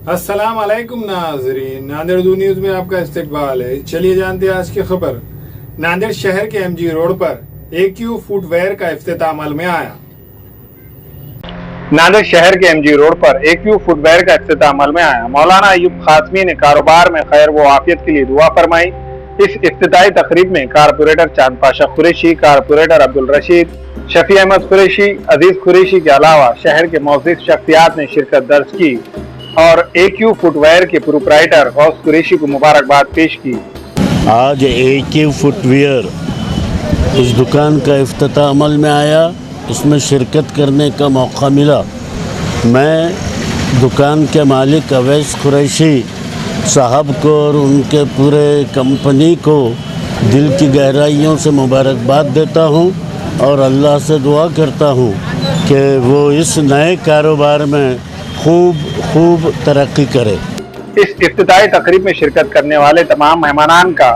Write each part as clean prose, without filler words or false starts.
अस्सलाम वालेकुम नाजरीन, नांदेड़ उर्दू न्यूज में आपका इस्तकबाल है। चलिए जानते हैं आज की खबर। नांदेड़ शहर के एमजी रोड पर AQ फुटवेयर का इफ्तिताह अमल में आया। नांदेड़ शहर के एमजी रोड पर AQ फुटवेयर का इफ्तिताह अमल में आया। मौलाना अयूब खासमी ने कारोबार में खैर व आफियत के लिए दुआ फरमाई। इस इफ्तिताही तकरीब में कारपोरेटर चांद पाशा कुरैशी, कारपोरेटर अब्दुल रशीद, शफी अहमद कुरैशी, अजीज कुरैशी के अलावा शहर के मौजूद शख्सियात ने शिरकत दर्ज की और AQ फुटवेयर के प्रोप्राइटर गौस कुरैशी को मुबारकबाद पेश की। आज AQ फुटवेयर इस दुकान का इफ्तिताह अमल में आया, इसमें शिरकत करने का मौका मिला। मैं दुकान के मालिक अवैस कुरैशी साहब को और उनके पूरे कंपनी को दिल की गहराइयों से मुबारकबाद देता हूं और अल्लाह से दुआ करता हूं कि वो इस नए कारोबार में खूब तरक्की करे। इस इफ्तिताही तकरीब में शिरकत करने वाले तमाम मेहमानान का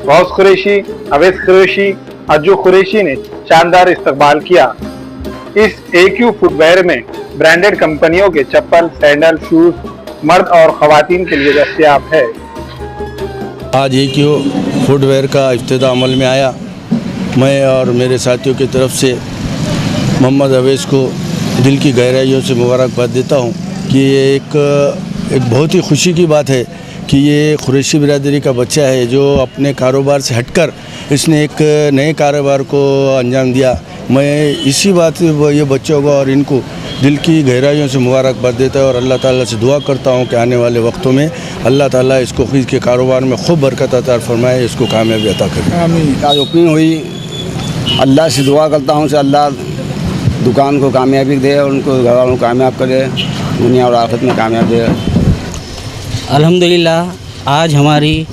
गौस कुरैशी, अवैस कुरैशी, अज्जू कुरैशी ने शानदार इस्तकबाल किया। इस AQ फुटवेयर में ब्रांडेड कंपनियों के चप्पल, सैंडल, शूज मर्द और खवातीन के लिए दस्तयाब है। आज AQ फुटवेयर का इफ्तिताह अमल में आया। मैं और मेरे साथियों की तरफ से मोहम्मद अवैस को दिल की गहराइयों से मुबारकबाद देता हूं कि ये एक बहुत ही खुशी की बात है कि ये कुरैशी बिरादरी का बच्चा है जो अपने कारोबार से हटकर इसने एक नए कारोबार को अंजाम दिया। मैं इसी बात ये बच्चों को और इनको दिल की गहराइयों से मुबारकबाद देता है और अल्लाह ताला से दुआ करता हूँ कि आने वाले वक्तों में अल्लाह ताला इसको इसके कारोबार में खूब बरकत अता फरमाए, इसको कामयाबी अता करे। आमीन। आज ओपनिंग हुई, अल्लाह से दुआ करता हूँ से अल्लाह दुकान को कामयाबी दे और उनको घर वालों को कामयाब करे, दुनिया और आखिरत में कामयाब दे। अल्हम्दुलिल्लाह आज हमारी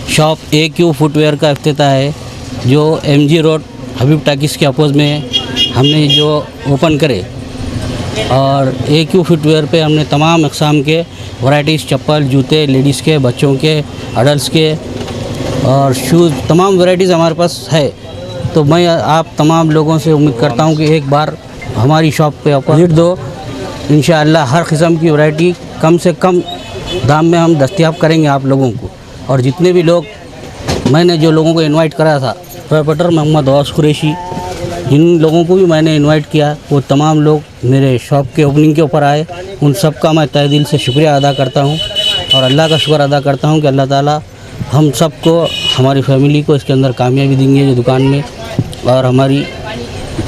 शॉप AQ फुटवेयर का इफ्तिताह है जो MG रोड हबीब टाकिस के अपोज में हमने जो ओपन करे और AQ फुटवेयर पे हमने तमाम अक़साम के वैराइटीज़ चप्पल, जूते, लेडीज़ के, बच्चों के, अडल्ट के और शूज़ तमाम वैराइटीज़ हमारे पास है। तो मैं आप तमाम लोगों से उम्मीद करता हूँ कि एक बार हमारी शॉप पे आप विज़िट दो। इंशाअल्लाह हर किस्म की वैरायटी कम से कम दाम में हम दस्तयाब करेंगे आप लोगों को। और जितने भी लोग मैंने जो लोगों को इनवाइट करा था, प्रोप्राइटर मोहम्मद गौस कुरैशी, जिन लोगों को भी मैंने इनवाइट किया वो तमाम लोग मेरे शॉप के ओपनिंग के ऊपर आए। उन सब का मैं तहे दिल से शुक्रिया अदा करता हूँ और अल्लाह का शुक्र अदा करता हूँ कि अल्लाह ताला हम सबको, हमारी फैमिली को इसके अंदर कामयाबी देंगे जो दुकान में। और हमारी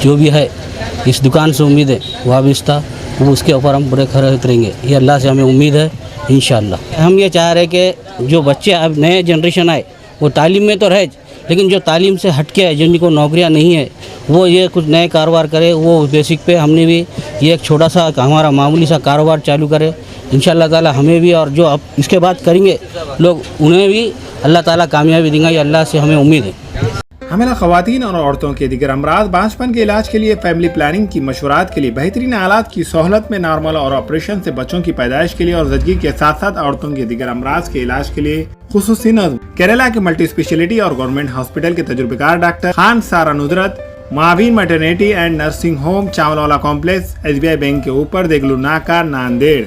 जो भी है इस दुकान से उम्मीद है वाबिस्ता, वो उसके ऊपर हम पूरे खरे उतरेंगे, ये अल्लाह से हमें उम्मीद है इंशाअल्लाह। हम ये चाह रहे हैं कि जो बच्चे अब नए जनरेशन आए वो तालीम में तो रहे, लेकिन जो तालीम से हटके है, जिनको नौकरियां नहीं है, वो ये कुछ नए कारोबार करे। वो बेसिक पे हमने भी ये एक छोटा सा हमारा मामूली सा कारोबार चालू करे इंशाअल्लाह ताला। हमें भी और जो अब इसके बाद करेंगे लोग उन्हें भी अल्लाह ताला कामयाबी देंगे, ये अल्लाह से हमें उम्मीद है। हमें ख़वातीन और औरतों के दिगर अमराज, बांझपन के इलाज के लिए, फैमिली प्लानिंग की मशवरात के लिए, बेहतरीन आलात की सहूलत में, नॉर्मल और ऑपरेशन से बच्चों की पैदाइश के लिए और ज़चगी के साथ साथ औरतों के दिगर अमराज के इलाज के लिए खुसूसी नज़्म केरला के मल्टी स्पेशलिटी और गवर्नमेंट हॉस्पिटल के तजुर्बेकार doctor Khan Sara Nudrat, Maveen maternity and nursing home, Chawalwala complex, SBI bank के ऊपर, देगलू नाका, नांदेड़।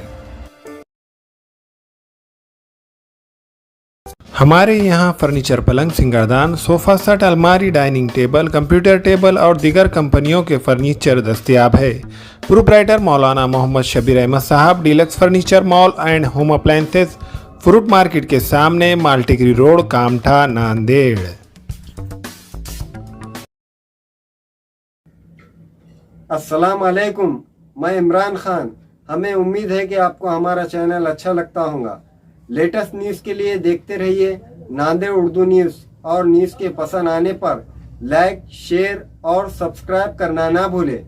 हमारे यहाँ फर्नीचर, पलंग, सिंगारदान, सोफा सेट, अलमारी, डाइनिंग टेबल, कंप्यूटर टेबल और दीगर कंपनियों के फर्नीचर दस्तयाब है। प्रोप्राइटर मौलाना मोहम्मद शबीर अहमद साहब, deluxe furniture mall and home appliances, fruit market के सामने, माल्टिग्री रोड, कामठा, नांदेड़। अस्सलाम वालेकुम, मैं इमरान खान। हमें उम्मीद है कि आपको हमारा चैनल अच्छा लगता होगा। लेटेस्ट न्यूज़ के लिए देखते रहिए नांदेड़ उर्दू न्यूज़ और न्यूज़ के पसंद आने पर लाइक, शेयर और सब्सक्राइब करना ना भूलें।